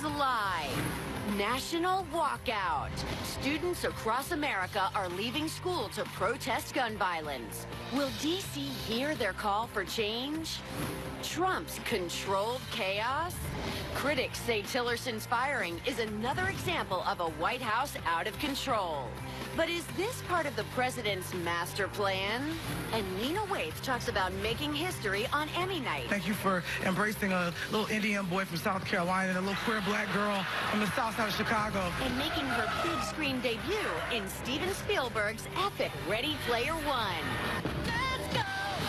live. National walkout. Students across America are leaving school to protest gun violence. Will D.C. hear their call for change? Trump's controlled chaos? Critics say Tillerson's firing is another example of a White House out of control. But is this part of the president's master plan? And Lena Waithe talks about making history on Emmy night. Thank you for embracing a little Indian boy from South Carolina and a little queer black girl from the south side of Chicago. And making her big screen debut in Steven Spielberg's epic Ready Player One. Let's go!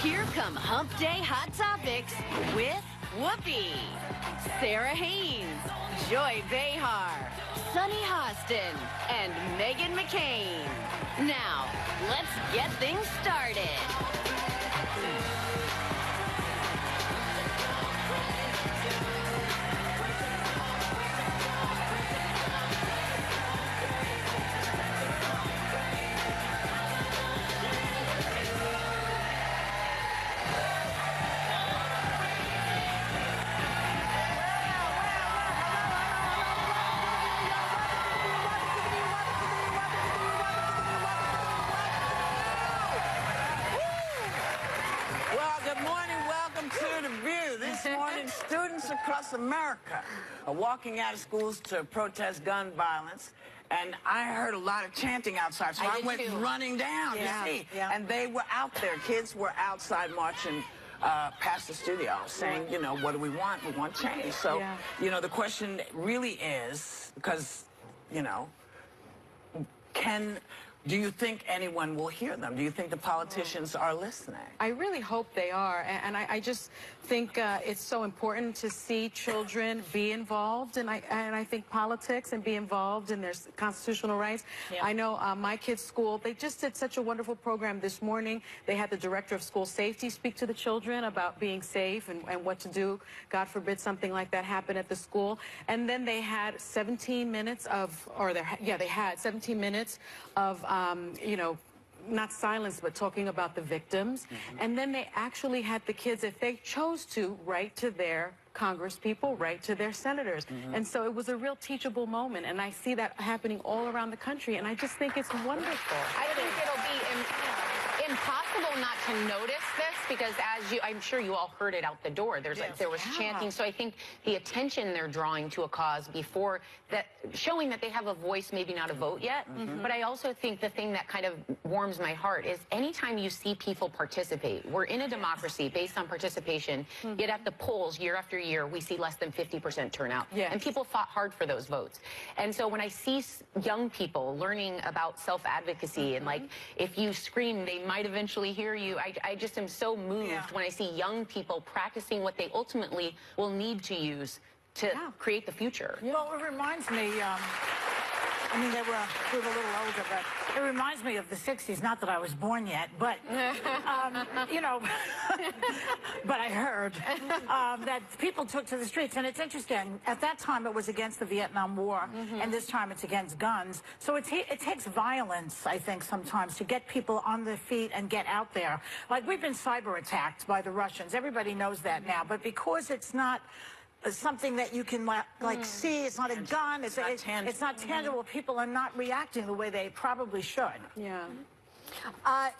Here come Hump Day Hot Topics with Whoopi, Sarah Haynes, Joy Behar, Sunny Hostin, and Meghan McCain. Now, let's get things started. Students across America are walking out of schools to protest gun violence. And I heard a lot of chanting outside, so I went running down to see. And they were out there. Kids were outside marching past the studio saying, you know, what do we want? We want change. So, you know, the question really is, because, you know, do you think anyone will hear them? Do you think the politicians are listening? I really hope they are, and I just think it's so important to see children be involved, and I think politics and be involved in their constitutional rights. I know my kids' school, they just did such a wonderful program this morning. They had the director of school safety speak to the children about being safe and what to do. God forbid something like that happen at the school. And then they had 17 minutes of, they had 17 minutes of, you know, not silence, but talking about the victims. And then they actually had the kids, if they chose to, write to their Congress people, write to their senators. And so it was a real teachable moment. And I see that happening all around the country. And I just think it's wonderful. I think it'll be impossible not to notice this, because I'm sure you all heard it out the door. There was chanting. So I think the attention they're drawing to a cause before that, showing that they have a voice, maybe not a vote yet. But I also think the thing that kind of warms my heart is anytime you see people participate, we're in a democracy based on participation, yet at the polls year after year, we see less than 50% turnout. And people fought hard for those votes. And so when I see young people learning about self-advocacy and like, if you scream, they might eventually hear you, I just am so moved when I see young people practicing what they ultimately will need to use to create the future. Well, it reminds me, I mean, we were a little older, but it reminds me of the 60s. Not that I was born yet, but, you know, but I heard that people took to the streets. And it's interesting. At that time, it was against the Vietnam War, and this time it's against guns. So it takes violence, I think, sometimes to get people on their feet and get out there. Like, we've been cyber attacked by the Russians. Everybody knows that now. But because it's not something that you can like see, it's not a gun, it's not tangible, people are not reacting the way they probably should. You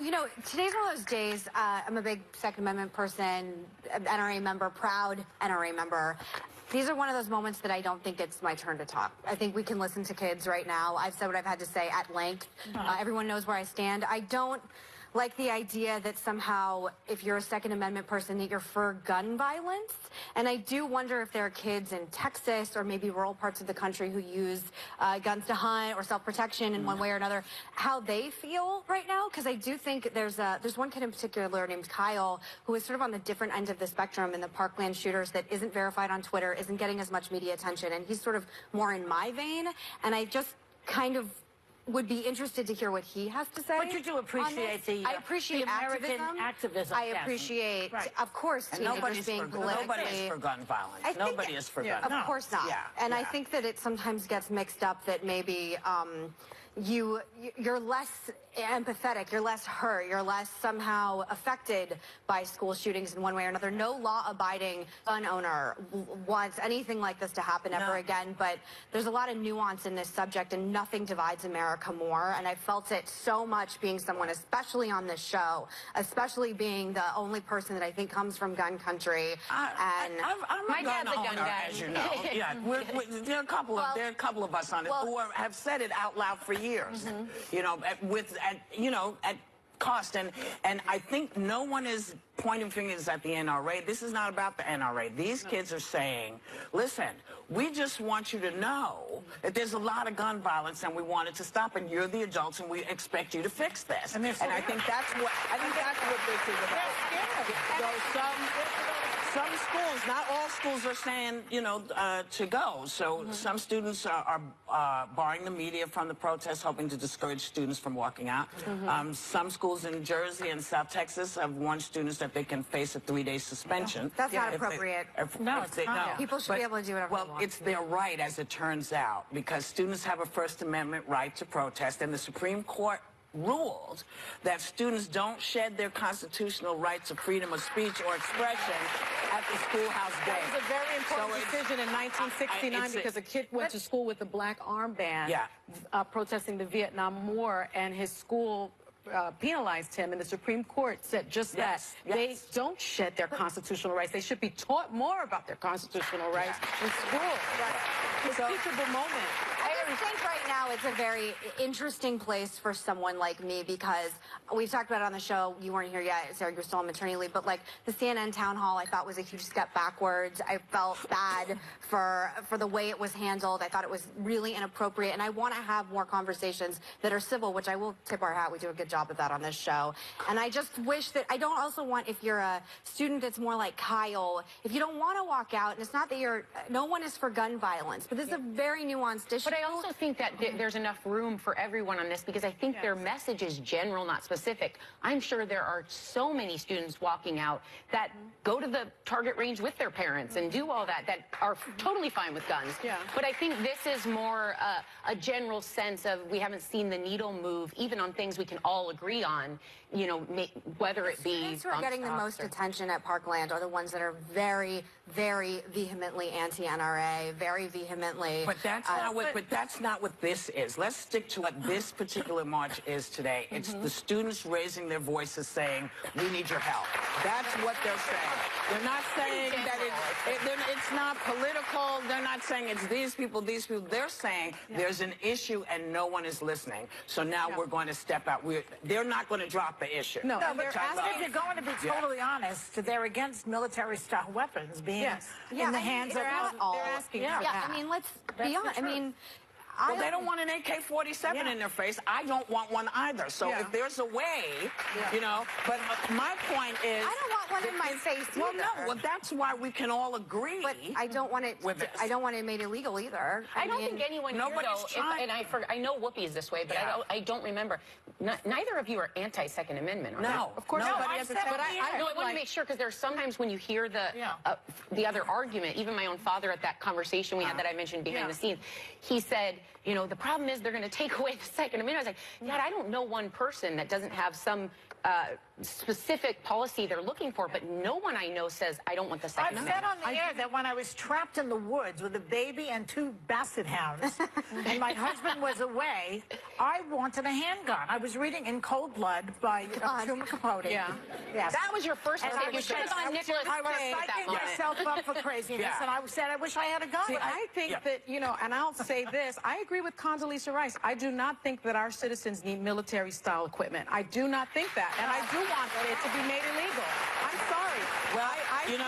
know, today's one of those days. I'm a big Second Amendment person, NRA member, proud NRA member. These are one of those moments that I don't think it's my turn to talk. I think we can listen to kids right now. I've said what I've had to say at length. Everyone knows where I stand. I don't like the idea that somehow, if you're a Second Amendment person, that you're for gun violence. And I do wonder if there are kids in Texas or maybe rural parts of the country who use guns to hunt or self-protection in one way or another, how they feel right now. Because I do think there's one kid in particular named Kyle who is sort of on the different end of the spectrum in the Parkland shooters that isn't verified on Twitter, isn't getting as much media attention, and he's sort of more in my vein. And I just kind of would be interested to hear what he has to say. But you do appreciate I appreciate the American activism. I appreciate, of course, teenagers being politically. Nobody is for gun violence. Nobody is for gun violence. Of course not. Yeah. And I think that it sometimes gets mixed up that maybe you're less empathetic, you're less hurt, you're less somehow affected by school shootings in one way or another. No law-abiding gun owner wants anything like this to happen ever again, but there's a lot of nuance in this subject, and nothing divides America more, and I felt it so much being someone, especially on this show, especially being the only person that I think comes from gun country. I'm a gun owner, as you know. Yeah, there are a couple of us on it who have said it out loud for years. You know, at cost, and I think no one is pointing fingers at the NRA. This is not about the NRA. These kids are saying, listen, we just want you to know that there's a lot of gun violence and we want it to stop, and you're the adults and we expect you to fix this. And I think that's what this is about. Some schools, not all schools are saying, to go. So some students are barring the media from the protests, hoping to discourage students from walking out. Some schools in Jersey and South Texas have warned students that they can face a 3-day suspension. That's not appropriate. No, it's not. People should be able to do whatever they want. Well, it's their right, as it turns out, because students have a First Amendment right to protest, and the Supreme Court ruled that students don't shed their constitutional rights of freedom of speech or expression at the schoolhouse gate. That was a very important decision in 1969 because a kid went to school with a black armband protesting the Vietnam War, and his school penalized him, and the Supreme Court said just that. They don't shed their constitutional rights. They should be taught more about their constitutional rights in school. It's a teachable moment. I think right now it's a very interesting place for someone like me, because we've talked about it on the show. You weren't here yet, Sarah, you're still on maternity leave, but like the CNN town hall I thought was a huge step backwards. I felt bad for the way it was handled. I thought it was really inappropriate, and I want to have more conversations that are civil, which I will tip our hat. We do a good job of that on this show. And I just wish that, I don't also want, if you're a student that's more like Kyle, if you don't want to walk out, and it's not that no one is for gun violence, but this is a very nuanced issue. But I also think that there's enough room for everyone on this, because I think their message is general, not specific. I'm sure there are so many students walking out that go to the target range with their parents and do all that are totally fine with guns. But I think this is more a general sense of, we haven't seen the needle move, even on things we can all agree on, whether it be... The students who are getting the most attention at Parkland are the ones that are very, very vehemently anti-NRA, very vehemently... But that's not what this is. Let's stick to what this particular march is today. It's the students raising their voices saying, we need your help. That's what they're saying. They're not saying that it's not political. They're not saying it's these people. They're saying there's an issue and no one is listening. So now we're going to step out. They're not going to drop the issue. No, but if you're going to be totally honest, they're against military-style weapons being in the hands of... They're asking for that. I mean, let's be honest. I mean... Well, they don't want an AK-47 in their face. I don't want one either. So if there's a way, but my point is... I don't want one in my face either. Well, no, that's why we can all agree. But I don't want it. I don't want it made illegal either. I don't think anyone here, though, and I know Whoopi is this way, but I don't remember. Neither of you are anti-Second Amendment, right? No. Of course not. I want to make sure, because there's sometimes when you hear the other argument, even my own father at that conversation we had that I mentioned behind the scenes, he said, the problem is they're going to take away the Second Amendment. I was like, Dad, I don't know one person that doesn't have some specific policy they're looking for, but no one I know says, I don't want the Second Amendment. I've said on the air that when I was trapped in the woods with a baby and 2 basset hounds, and my husband was away, I wanted a handgun. I was reading In Cold Blood by Truman Capote. Yes. That was your first mistake. You should have gone Nicholas I was psyching myself up for craziness, and I said, I wish I had a gun. See, I think that, and I'll say this, I agree with Condoleezza Rice. I do not think that our citizens need military-style equipment. I do not think that. And I do want it to be made illegal. I'm sorry. Well, I think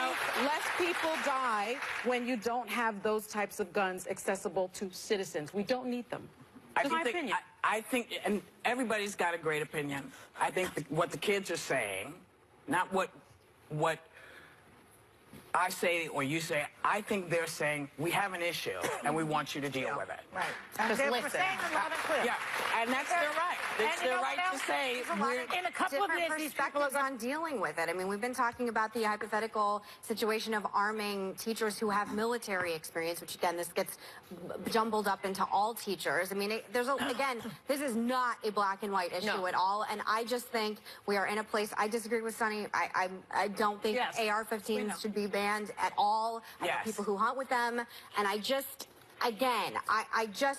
less people die when you don't have those types of guns accessible to citizens. We don't need them. That's my opinion. I think, and everybody's got a great opinion. I think what the kids are saying, not what I say, or you say, I think they're saying, we have an issue, and we want you to deal with it. Right. And Just they're listen. saying it loud and clear. Yeah, and that's their right. It's their right to say, in a couple of years, these people are perspectives on dealing with it. I mean, we've been talking about the hypothetical situation of arming teachers who have military experience, which again, this gets jumbled up into all teachers. I mean, again, this is not a black and white issue at all, and I just think we are in a place. I disagree with Sonny. I don't think AR-15s should be banned at all. I know people who hunt with them, and I just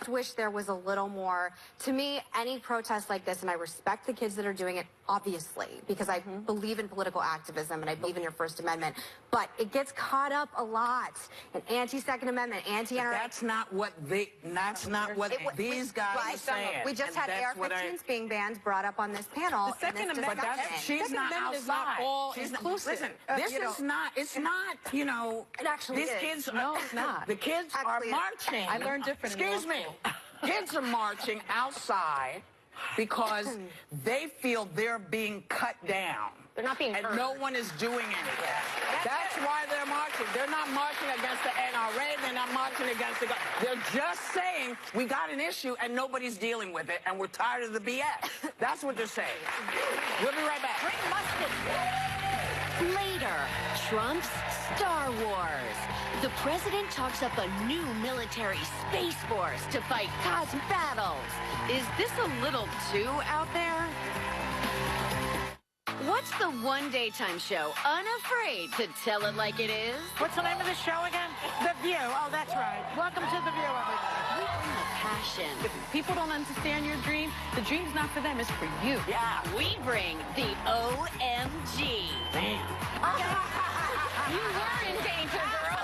wish there was a little more. To me, any protest like this, and I respect the kids that are doing it, obviously, because I believe in political activism and I believe in your First Amendment, but it gets caught up a lot in anti-Second Amendment, anti-NRA. That's not what these guys are saying. We just had AR-15s being banned, brought up on this panel. The Second Amendment, she's not outside. is not all inclusive. Listen, this is not, it's not, you know, it actually these is. kids No, it's not. The kids are marching. I learned different. Excuse me. Kids are marching outside because they feel they're being cut down. They're not being and heard. no one is doing anything. That's why they're marching. They're not marching against the NRA. They're not marching against the government. They're just saying, we got an issue and nobody's dealing with it, and we're tired of the BS. That's what they're saying. We'll be right back. Later, Trump's Star Wars. The president talks up a new military space force to fight cosmic battles. Is this a little too out there? What's the one daytime show unafraid to tell it like it is? What's the name of the show again? The View. Oh, that's right. Welcome to The View, everybody. We bring the passion. If people don't understand your dream, the dream's not for them, it's for you. Yeah, we bring the OMG. Damn. You were in danger, girl.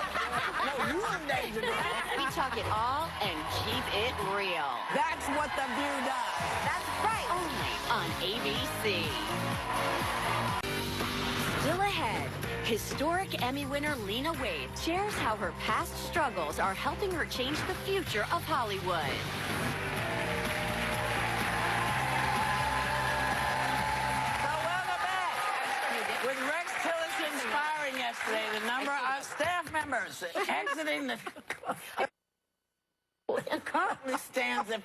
No, you were in danger, girl. We talk it all and keep it real. That's what The View does. That's right. Only on ABC. Still ahead, historic Emmy winner Lena Waithe shares how her past struggles are helping her change the future of Hollywood. So welcome back. With Rex Tillerson firing yesterday, the number of staff members exiting the currently stands at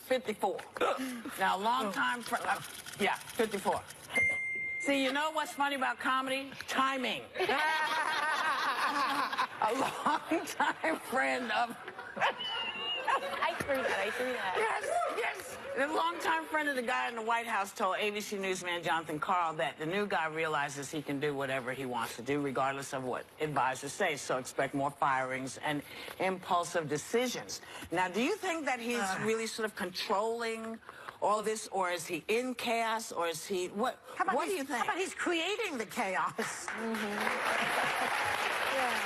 54. Now, long time, 54. See, you know what's funny about comedy? Timing. A long-time friend of... I threw that. Yes. The longtime friend of the guy in the White House told ABC newsman Jonathan Karl that the new guy realizes he can do whatever he wants to do, regardless of what advisors say. So expect more firings and impulsive decisions. Now, do you think that he's really sort of controlling all this, or is he in chaos, or is he what do you think? How about he's creating the chaos?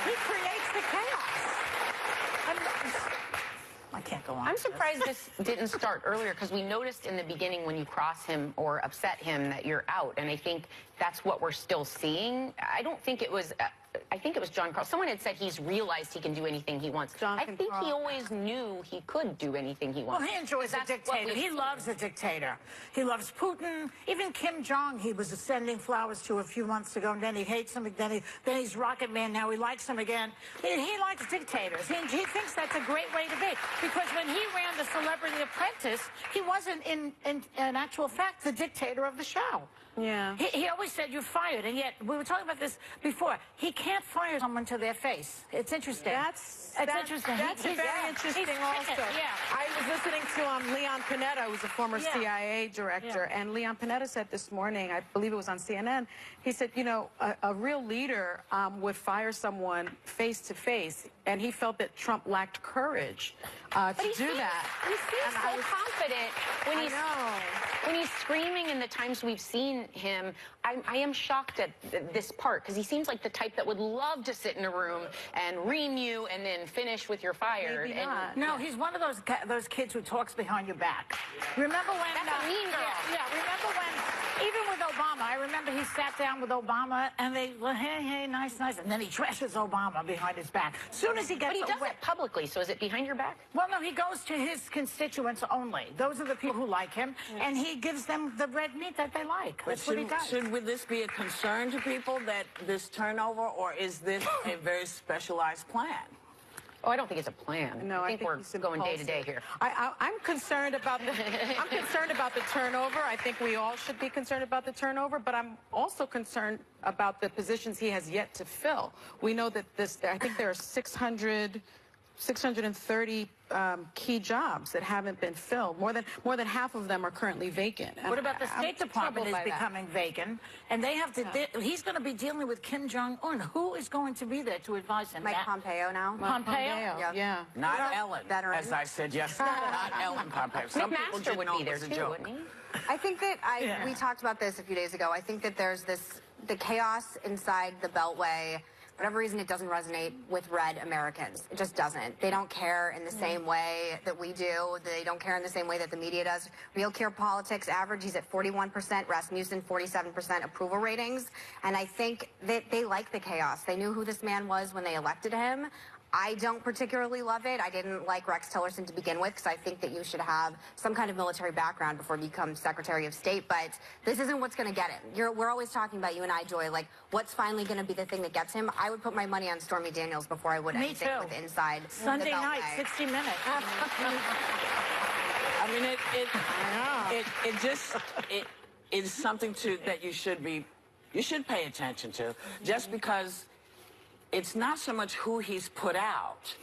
He creates the chaos. I can't go on. I'm surprised this didn't start earlier, because we noticed in the beginning when you cross him or upset him that you're out, and I think that's what we're still seeing. I don't think it was... I think it was John Carl. Someone had said he's realized he can do anything he wants. I think he always knew he could do anything he wants. Well, he enjoys a dictator. He loves a dictator. He loves Putin. Even Kim Jong, he was sending flowers to a few months ago, and then he hates him. Then he's Rocket Man. Now he likes him again. He likes dictators. He thinks that's a great way to be. Because when he ran the Celebrity Apprentice, he wasn't, in actual fact, the dictator of the show. Yeah. He always said you're fired, and yet we were talking about this before. He can't fire someone to their face. It's interesting. That's interesting. That's very interesting also. Yeah. I was listening to Leon Panetta, who's a former CIA director, and Leon Panetta said this morning, I believe it was on CNN, he said, you know, a real leader would fire someone face to face, and he felt that Trump lacked courage to do that. He seems so confident when he's screaming in the times we've seen him. I am shocked at this part, because he seems like the type that would love to sit in a room and ream you and then finish with you're fired. Maybe not. No, he's one of those kids who talks behind your back. Remember when... That's a mean girl. Yeah, remember when... Even with Obama, I remember he sat down with Obama, and they were, hey, nice, and then he trashes Obama behind his back. As soon as he gets But he does it publicly, so is it behind your back? Well, no, he goes to his constituents only. Those are the people who like him, and he gives them the red meat that they like. That's what he does. Should this be a concern to people, that this turnover, or is this a very specialized plan? Oh, I don't think it's a plan. No, I think we're going day to day here. I'm concerned about the turnover. I think we all should be concerned about the turnover, but I'm also concerned about the positions he has yet to fill. We know that I think there are 630 key jobs that haven't been filled. More than half of them are currently vacant. What about the State Department is becoming vacant, and they have to. He's going to be dealing with Kim Jong-un. Who is going to be there to advise him? Mike Pompeo now. Pompeo? Yeah. Not Ellen, veteran. as I said yesterday. Not Ellen Pompeo. Some people McMaster didn't would know be it there was a too, joke. wouldn't he? I think that we talked about this a few days ago. I think that there's the chaos inside the Beltway. For whatever reason, it doesn't resonate with red Americans. It just doesn't. They don't care in the same way that we do. They don't care in the same way that the media does. Real Clear Politics average, he's at 41%. Rasmussen, 47% approval ratings. And I think that they like the chaos. They knew who this man was when they elected him. I don't particularly love it. I didn't like Rex Tillerson to begin with, because I think that you should have some kind of military background before you become Secretary of State. But this isn't what's going to get him. We're always talking about, you and I, Joy, like what's finally going to be the thing that gets him. I would put my money on Stormy Daniels before I would anything with inside Sunday the night, Beltway. 60 Minutes. I mean, it just is something that you should pay attention to, just because it's not so much who he's put out,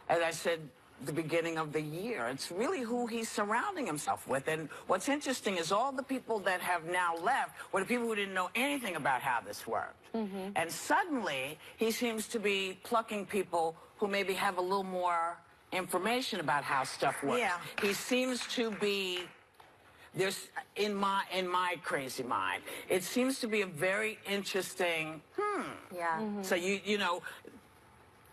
as I said at the beginning of the year. It's really who he's surrounding himself with. And what's interesting is all the people that have now left were the people who didn't know anything about how this worked. And suddenly, he seems to be plucking people who maybe have a little more information about how stuff works. Yeah. He seems to be... There's, in my crazy mind, it seems to be a very interesting, Yeah. So you know,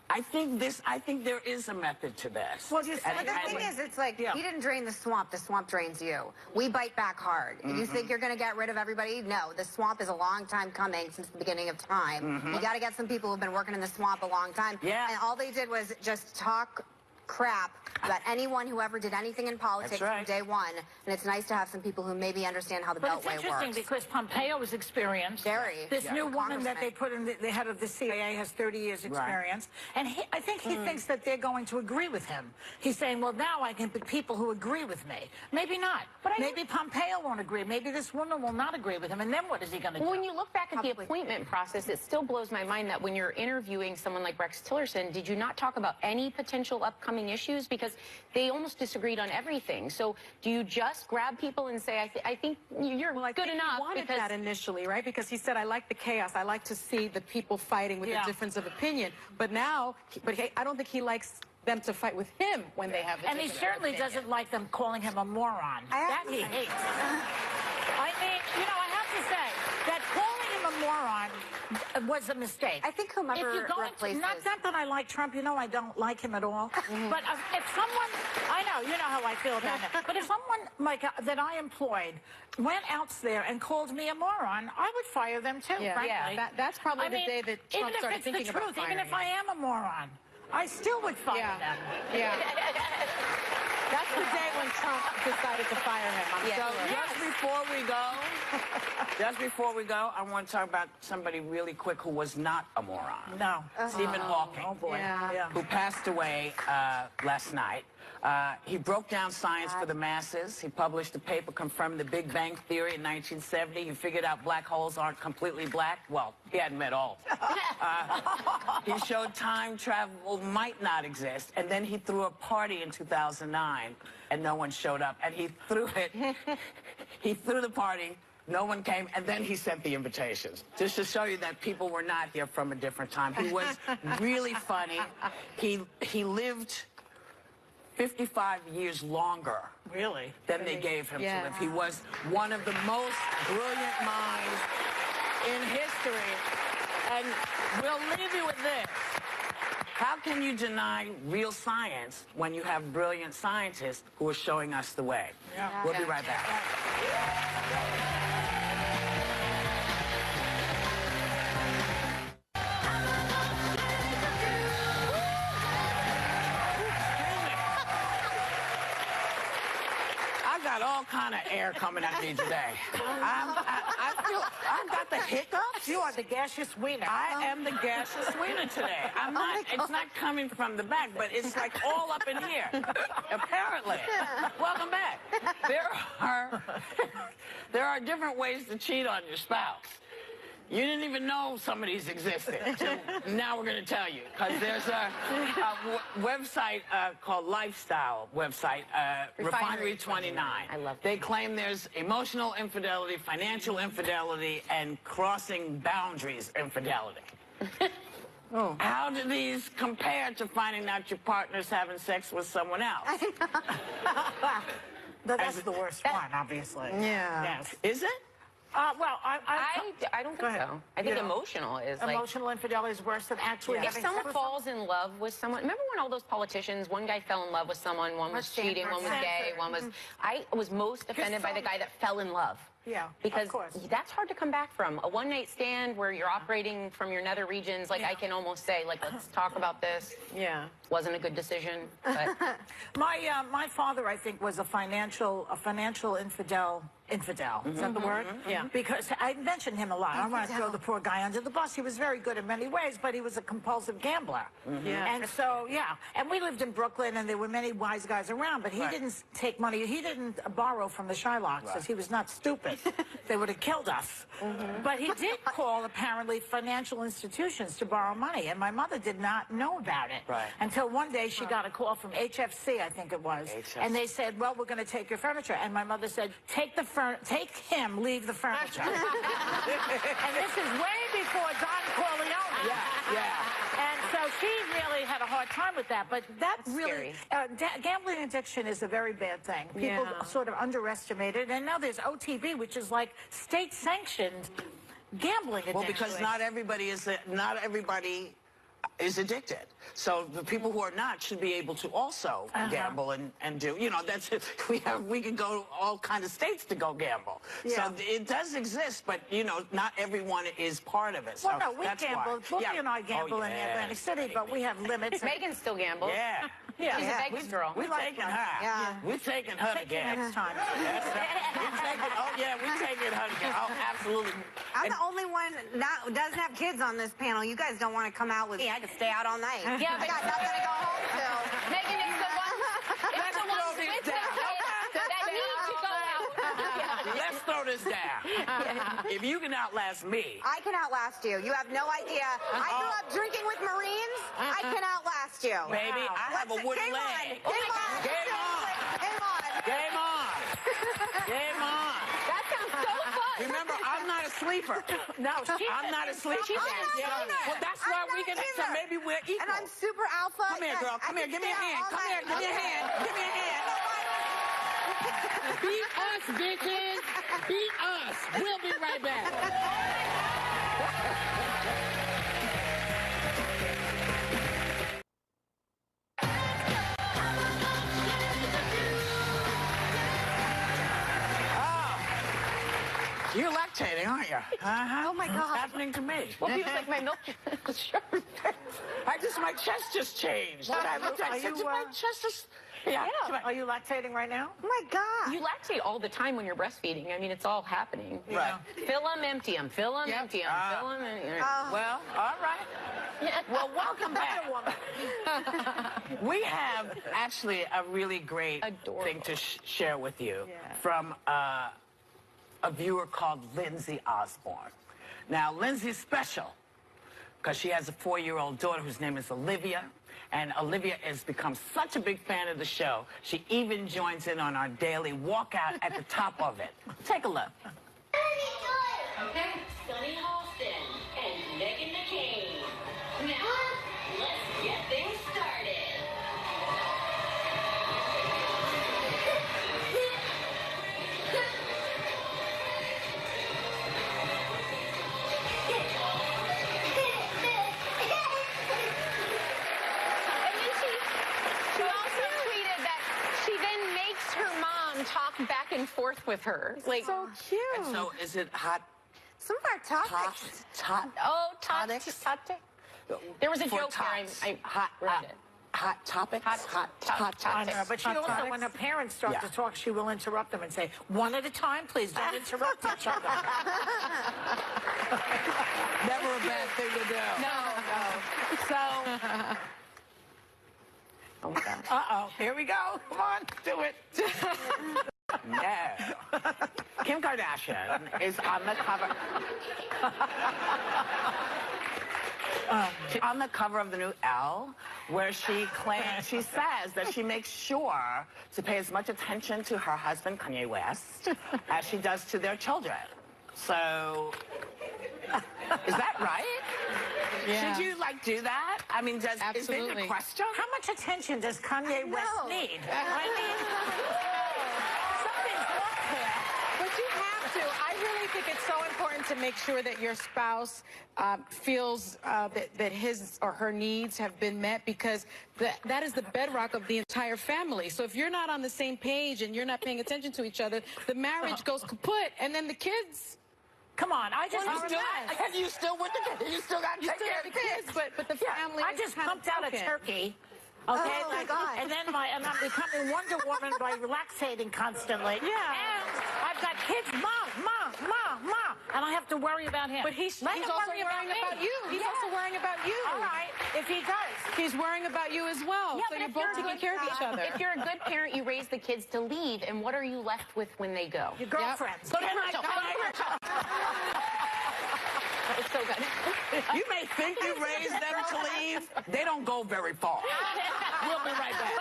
I think there is a method to this. Well, you But the thing is, it's like, he didn't drain the swamp drains you. We bite back hard. You think you're going to get rid of everybody? No, the swamp is a long time coming, since the beginning of time. You got to get some people who've been working in the swamp a long time. Yeah. And all they did was just talk crap about anyone who ever did anything in politics from day one. And it's nice to have some people who maybe understand how the Beltway works. But it's interesting because Pompeo is experienced. Very. This new woman that they put in the head of the CIA has 30 years experience. And I think he thinks that they're going to agree with him. He's saying, well, now I can pick people who agree with me. Maybe not. But maybe Pompeo won't agree. Maybe this woman will not agree with him. And then what is he going to do? When you look back at the appointment process, it still blows my mind that when you're interviewing someone like Rex Tillerson, did you not talk about any potential upcoming issues? Because they almost disagreed on everything. So do you just grab people and say, I think you're good enough? He wanted that initially, right? Because he said, I like the chaos. I like to see the people fighting with a difference of opinion. But now, I don't think he likes them to fight with him when they have a And he certainly doesn't like them calling him a moron. That he hates. I mean, you know, I have to say that calling him a moron was a mistake. I think whomever replaces... Not that I like Trump. You know, I don't like him at all. But if someone... I know, you know how I feel about that. But if someone like that I employed went out there and called me a moron, I would fire them too, frankly. Yeah, that's probably the day that Trump started thinking about firing. Even if I am a moron, I still would fire them. Yeah. That's the day when Trump decided to fire him. Just before we go, I want to talk about somebody really quick who was not a moron. No. Stephen Hawking. Oh, boy. Who passed away last night. He broke down science for the masses. He published a paper confirming the Big Bang Theory in 1970. He figured out black holes aren't completely black. Well, he hadn't met all. He showed time travel might not exist. And then he threw a party in 2009, and no one showed up. And he threw it. He threw the party. No one came, and then he sent the invitations, just to show you that people were not here from a different time. He was really funny. He lived 55 years longer than they gave him to live. He was one of the most brilliant minds in history. And we'll leave you with this. How can you deny real science when you have brilliant scientists who are showing us the way? We'll be right back. got all kind of air coming at me today. I feel I've got the hiccups. You are the gaseous wiener. I am the gaseous wiener today. I'm not. It's not coming from the back, but it's like all up in here. Apparently. Welcome back. There are different ways to cheat on your spouse. You didn't even know some of these existed. Now we're going to tell you, because there's a website called Lifestyle website, Refinery 29. I love that. They claim there's emotional infidelity, financial infidelity, and crossing boundaries infidelity. Oh. How do these compare to finding out your partner's having sex with someone else? That's the worst one, obviously. Yeah. Yes. Is it? Well, I don't think so. I think emotional is like... Emotional infidelity is worse than actually If having someone sex. falls in love with someone, remember when all those politicians, one guy fell in love with someone, one was cheating, one was gay, one was... I was most offended by the guy that fell in love. Yeah, because of course. that's hard to come back from. A one-night stand where you're operating from your nether regions, like I can almost say, like, let's talk about this. Yeah. Wasn't a good decision, but... My father, I think, was a financial infidel. Is that the word? Yeah. Because I mentioned him a lot. I don't want to throw the poor guy under the bus. He was very good in many ways, but he was a compulsive gambler. Yeah. And so, yeah. And we lived in Brooklyn, and there were many wise guys around, but he didn't take money. He didn't borrow from the Shylocks, because he was not stupid. They would have killed us. But he did call, apparently, financial institutions to borrow money, and my mother did not know about it. Until one day she got a call from HFC, I think it was. And they said, well, we're going to take your furniture. And my mother said, take him, leave the furniture. And this is way before Don Corleone. And so she really had a hard time with that. But that really, gambling addiction is a very bad thing. People sort of underestimate it. And now there's OTB, which is like state-sanctioned gambling addiction. Well, because not everybody is addicted. So the people who are not should be able to also gamble and do, you know, that's it. We can go to all kinds of states to go gamble. So it does exist, but, you know, not everyone is part of it. So well, no, we gamble. Boogie and I gamble in Atlantic City, but we have limits. Megan still gambles. She's a Vegas girl. We're taking her. We're taking her to gamble. Next time. We're taking her to gamble. Oh, absolutely. I'm the only one that doesn't have kids on this panel. You guys don't want to come out with me. I could stay out all night. Yeah, but I got nothing to go home to. Megan, it's the one with the kids that need to go out. Let's throw this down. If you can outlast me. I can outlast you. You have no idea. I grew up drinking with Marines. I can outlast you. Baby, I have a wooden leg. Game on. Game on. Game on. Game on. Game on. That sounds so fun. Remember, I'm not a sleeper. No, I'm not a sleeper. Well, that's why we can. So maybe we're equal. And I'm super alpha. Come here, girl. Come here. Give me a hand. Come here. Give me a hand. Give me a hand. Beat us, bitches. Beat us. We'll be right back. You're lactating, aren't you? Oh my God. What's happening to me? Well, feels like my milk. My chest just changed. I looked at my chest just... Yeah. Are you lactating right now? Oh my God. You lactate all the time when you're breastfeeding. I mean, it's all happening. Right. Fill them, empty them. Fill them, empty them. Fill them, empty them. Well, all right. Well, welcome back. We have actually a really great thing to share with you from a viewer called Lindsay Osborne. Now, Lindsay's special because she has a 4-year-old daughter whose name is Olivia. And Olivia has become such a big fan of the show, she even joins in on our daily walkout at the top of it. Take a look. Okay, Sunny Halston and Megan McCain. Now, let's get things started. Talk back and forth with her. Like, so cute. And so is it hot? Some of our topics. There was a joke here. I read it. hot topics. Hot I know, topics. but she also, when her parents start to talk, she will interrupt them and say, one at a time, please, don't interrupt each other. Never a bad thing to do. No. So, oh my God. Uh-oh, here we go. Come on, do it. No. Kim Kardashian is on the cover. On the cover of the new Elle, where she says that she makes sure to pay as much attention to her husband, Kanye West, as she does to their children. So, is that right? Yeah. Should you, do that? I mean, is it a question? How much attention does Kanye West need? I mean, something's wrong here. But you have to. I really think it's so important to make sure that your spouse feels that his or her needs have been met, because that is the bedrock of the entire family. So if you're not on the same page and you're not paying attention to each other, the marriage goes kaput, and then the kids... Come on, I just... You still with the kids? You still got to take care of the kids. But the family... I just pumped out a turkey. Okay, oh my God. And then I'm becoming Wonder Woman by relaxating constantly. Yeah. And I've got kids, mom, and I have to worry about him. But he's also worrying about you. He's also worrying about you. All right, if he does. He's worrying about you as well. Yeah, so but you're if both you're taking care of each other. If you're a good parent, you raise the kids to leave, and what are you left with when they go? Your girlfriends. Go to commercial. It's so good. You may think you raised them to leave. They don't go very far. We'll be right back.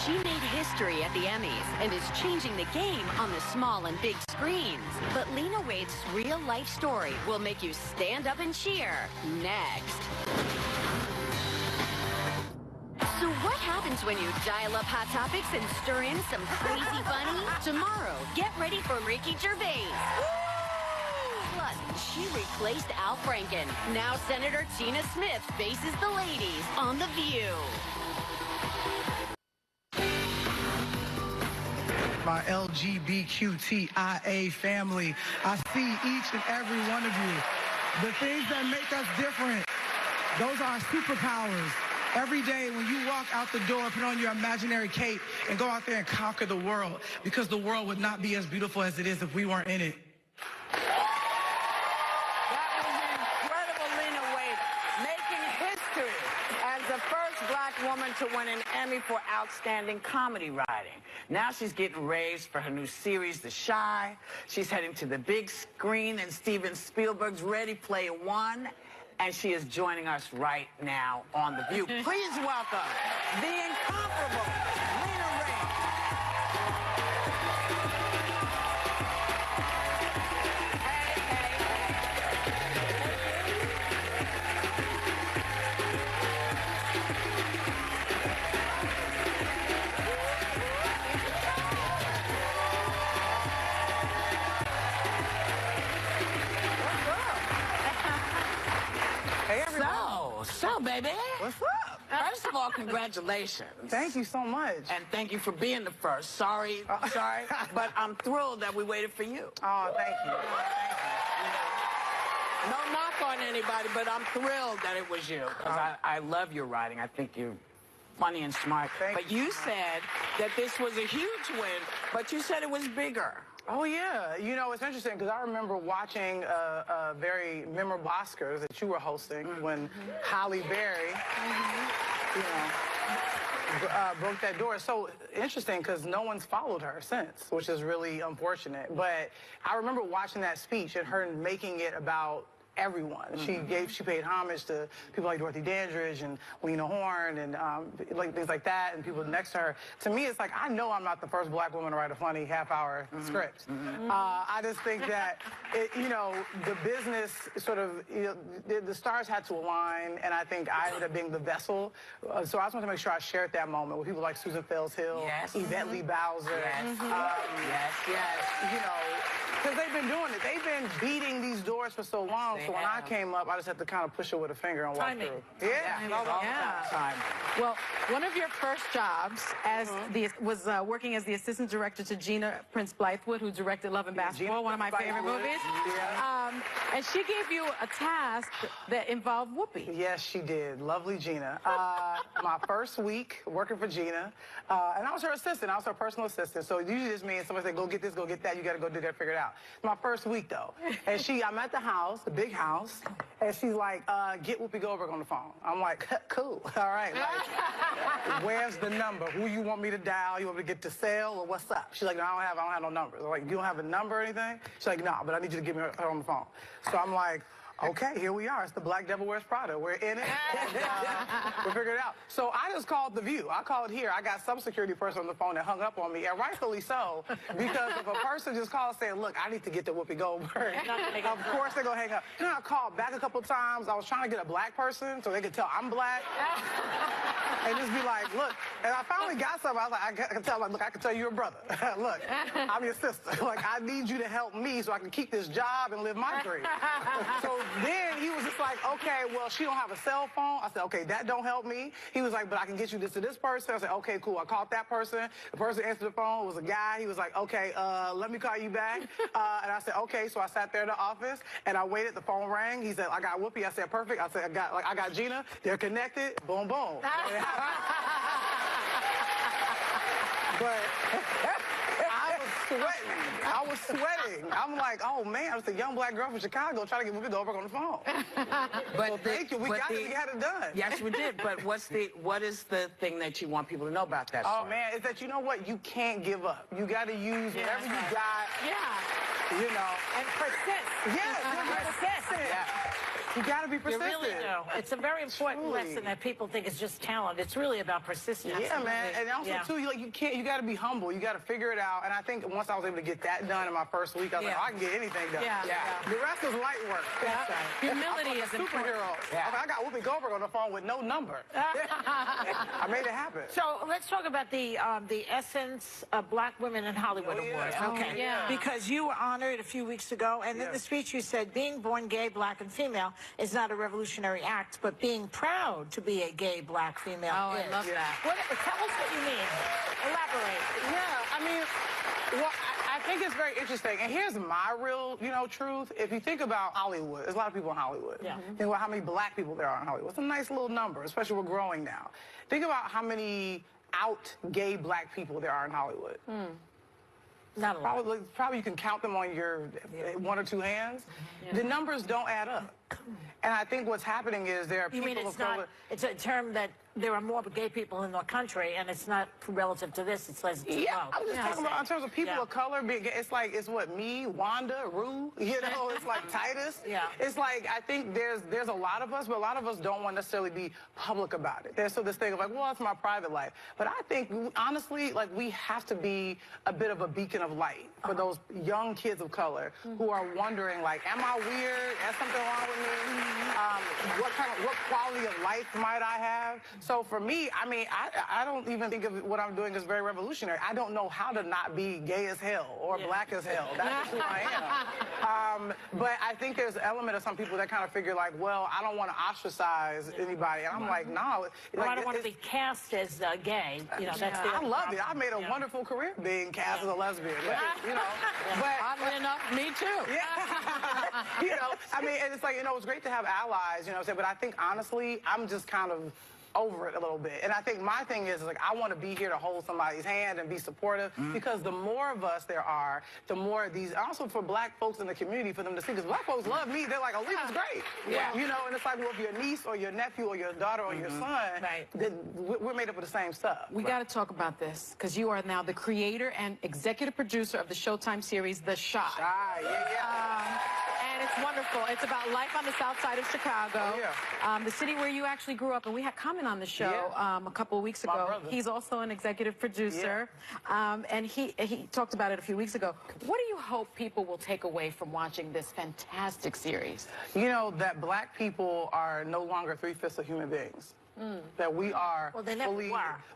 She made history at the Emmys and is changing the game on the small and big screens. But Lena Waithe's real-life story will make you stand up and cheer next. So what happens when you dial up Hot Topics and stir in some crazy funny? Tomorrow, get ready for Ricky Gervais. Plus, she replaced Al Franken. Now Senator Tina Smith faces the ladies on The View. My LGBTQIA family, I see each and every one of you. The things that make us different, those are our superpowers. Every day when you walk out the door, put on your imaginary cape and go out there and conquer the world, because the world would not be as beautiful as it is if we weren't in it. That was incredible, Lena Waithe, making history as the first black woman to win an Emmy for outstanding comedy writing. Now she's getting raised for her new series, The Chi. She's heading to the big screen in Steven Spielberg's Ready Player One. And she is joining us right now on The View. Please welcome the incomparable Lena Waithe. So, baby. What's up? First of all, congratulations. Thank you so much. And thank you for being the first. Sorry, but I'm thrilled that we waited for you. Oh, thank you. No knock on anybody, but I'm thrilled that it was you. Because I love your writing. I think you're funny and smart. But you said that this was a huge win, but you said it was bigger. Oh, yeah. You know, it's interesting because I remember watching a very memorable Oscars that you were hosting when Halle Berry, broke that door. It's so interesting because no one's followed her since, which is really unfortunate. But I remember watching that speech and her making it about everyone. She paid homage to people like Dorothy Dandridge and Lena Horne and things like that, and people next to her. To me, it's like, I know I'm not the first black woman to write a funny half-hour script. I just think that, the business sort of, the stars had to align, and I think I ended up being the vessel. So I just wanted to make sure I shared that moment with people like Susan Fales Hill, Yvette Lee Bowser. Because they've been doing it. They've been beating these doors for so long. So when I came up, I just had to kind of push it with a finger and walk through. Yeah. Well, one of your first jobs as was working as the assistant director to Gina Prince Blythewood, who directed Love and Basketball, one of my favorite movies. And she gave you a task that involved Whoopi. Yes, she did. Lovely Gina. My first week working for Gina, and I was her assistant. I was her personal assistant. So usually this means somebody say, go get this, go get that. You got to go do that, figure it out. My first week, though. And I'm at the house, the big house, and she's like, get Whoopi Goldberg on the phone. I'm like, cool. All right. Like, where's the number? Who you want me to dial? You want me to get to sale or what's up? She's like, no, I don't have no numbers. I'm like, you don't have a number or anything? She's like, no, but I need you to get me her on the phone. So I'm like, okay, here we are. It's the Black Devil Wears Prada. We're in it. We figured it out. So I just called The View. I called here. I got some security person on the phone that hung up on me, and rightfully so, because if a person just calls saying, look, I need to get to Whoopi Goldberg, of course they're going to hang up. You know, I called back a couple times. I was trying to get a black person so they could tell I'm black. And just be like, look, and I finally got something. I was like, I can tell, like, look, I can tell you're a brother. Look, I'm your sister. Like, I need you to help me so I can keep this job and live my dream. So then he was just like, okay, well, she don't have a cell phone. I said, okay, that don't help me. He was like, but I can get you this to this person. I said, okay, cool. I called that person. The person answered the phone. It was a guy. He was like, okay, let me call you back. And I said, okay. So I sat there in the office and I waited. The phone rang. He said, I got Whoopi. I said, perfect. I said, I got Gina. They're connected. Boom, boom. But I was sweating. I'm like, oh man, I was a young black girl from Chicago trying to get Whoopi Goldberg on the phone. But well, thank you. We got it done. Yes, we did. But what is the thing that you want people to know about that? Oh man, is that you know what? You can't give up. You got to use whatever you got. Yeah. You know. And persist. Yes, persist. Yeah. You got to be persistent. You really do. It's a very important lesson that people think is just talent. It's really about persistence. Yeah, man. And also, too, you got to be humble. You got to figure it out. And I think once I was able to get that done in my first week, I was like, oh, I can get anything done. The rest is light work. Humility is superhero. I got Whoopi Goldberg on the phone with no number. I made it happen. So let's talk about the Essence of Black Women in Hollywood Awards. Okay. Yeah. Because you were honored a few weeks ago, and in the speech you said, being born gay, black, and female is not a revolutionary act, but being proud to be a gay black female is. I love that. Tell us what you mean. Elaborate. Yeah, I mean, well, I think it's very interesting. And here's my real, truth. If you think about Hollywood, there's a lot of people in Hollywood. Yeah. Think about how many black people there are in Hollywood. It's a nice little number, especially we're growing now. Think about how many out gay black people there are in Hollywood. Not a lot. Probably you can count them on your one or two hands. The numbers don't add up. And I think what's happening is there are people of color. It's a term that there are more gay people in the country, and it's not relative to this. It's less. Yeah, I was just talking about in terms of people of color being gay. It's what me, Wanda, Rue. It's like Titus. Yeah. It's like I think there's a lot of us, but a lot of us don't want to necessarily be public about it. There's still this thing of like, well, it's my private life. But I think honestly, like we have to be a bit of a beacon of light for those young kids of color who are wondering, like, am I weird? Is something wrong with me? What quality of life might I have? So for me, I mean, I don't even think of what I'm doing as very revolutionary. I don't know how to not be gay as hell or black as hell. That's just who I am. But I think there's an element of some people that kind of figure like, well, I don't want to ostracise anybody. And I'm like, no. Well, I don't want to be cast as gay. That's I love it. I made a wonderful career being cast as a lesbian. But oddly enough, me too. I mean, and it's like, it's great to have allies, but I think honestly, I'm just kind of over it a little bit. And I think my thing is like, I want to be here to hold somebody's hand and be supportive because the more of us there are, the more also for black folks in the community, for them to see, because black folks love me. They're like, oh, Lena's great. Yeah. And it's like, well, if your niece or your nephew or your daughter or your son, then we're made up of the same stuff. We got to talk about this because you are now the creator and executive producer of the Showtime series, The Chi. And it's wonderful. It's about life on the south side of Chicago, the city where you actually grew up. And we had Common on the show a couple of weeks ago. He's also an executive producer. And he talked about it a few weeks ago. What do you hope people will take away from watching this fantastic series? That black people are no longer 3/5 of human beings. That we are they never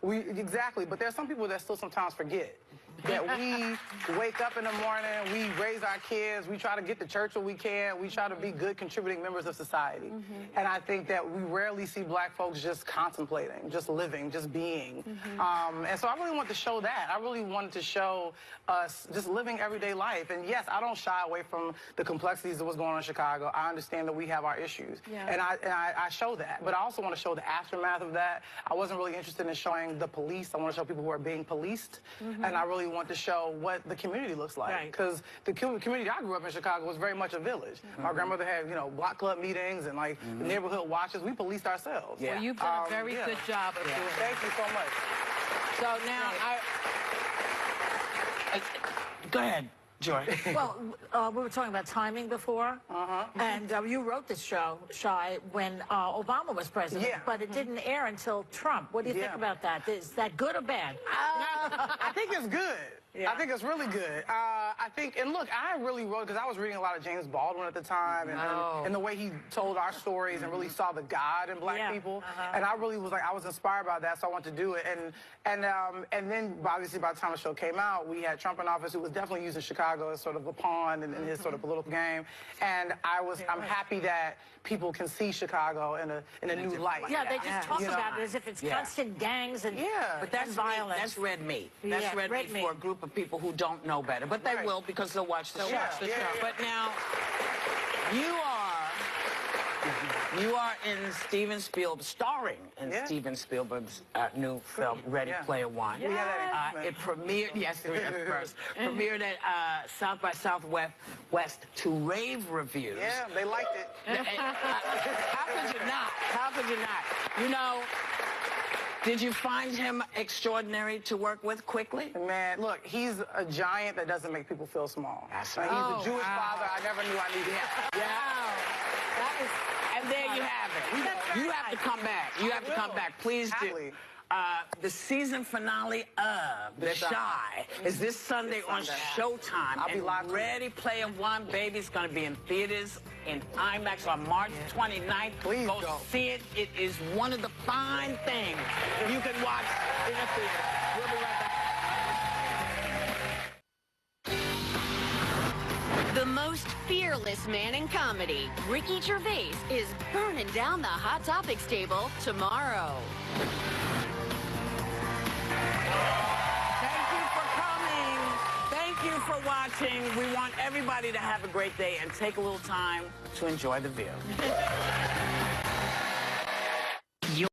were. Exactly. But there are some people that still sometimes forget that we wake up in the morning, we raise our kids, we try to get to church when we can, we try to be good contributing members of society. And I think that we rarely see black folks just contemplating, just living, just being. And so I really want to show that. I really wanted to show us just living everyday life. And yes, I don't shy away from the complexities of what's going on in Chicago. I understand that we have our issues. And I show that. But I also want to show the aftermath of that. I wasn't really interested in showing the police. I want to show people who are being policed. And I really want to show what the community looks like. Because the community I grew up in Chicago was very much a village. My grandmother had, you know, block club meetings and like neighborhood watches. We policed ourselves. Well, you've done a very good job of doing that. Thank you so much. So now go ahead, Joy. Well, we were talking about timing before, and you wrote this show, Shy, when Obama was president, but it didn't air until Trump. What do you think about that? Is that good or bad? I think it's good. I think it's really good. I think, and look, I really wrote, because I was reading a lot of James Baldwin at the time, and the way he told our stories and really saw the God in black people. And I really was like, I was inspired by that, so I wanted to do it. And then, obviously, by the time the show came out, we had Trump in office, who was definitely using Chicago as sort of a pawn in his sort of political game. And I'm happy that people can see Chicago in a new light. Yeah, they just talk about it as if it's constant gangs and but that's violence. That's red meat. That's red meat for a group of people who don't know better. But they will, because they'll watch the show. But now, you are in Steven Spielberg, starring in Steven Spielberg's new film, Ready Player One. It premiered, first. Premiered at South by Southwest to rave reviews. Yeah, they liked it. How could you not? How could you not? You know, did you find him extraordinary to work with quickly? Man, look, he's a giant that doesn't make people feel small. That's right. He's a Jewish father I never knew I needed. And there you have it. You have to come back. You have to come back. Please do. The season finale of The Shy is this Sunday on Showtime. I'll be live. Ready Player One, baby, is going to be in theaters in IMAX on March 29th. Please go see it. It is one of the fine things you can watch in a theater. We'll be right back. The most fearless man in comedy, Ricky Gervais, is burning down the Hot Topics table tomorrow. Thank you for coming. Thank you for watching. We want everybody to have a great day and take a little time to enjoy the view.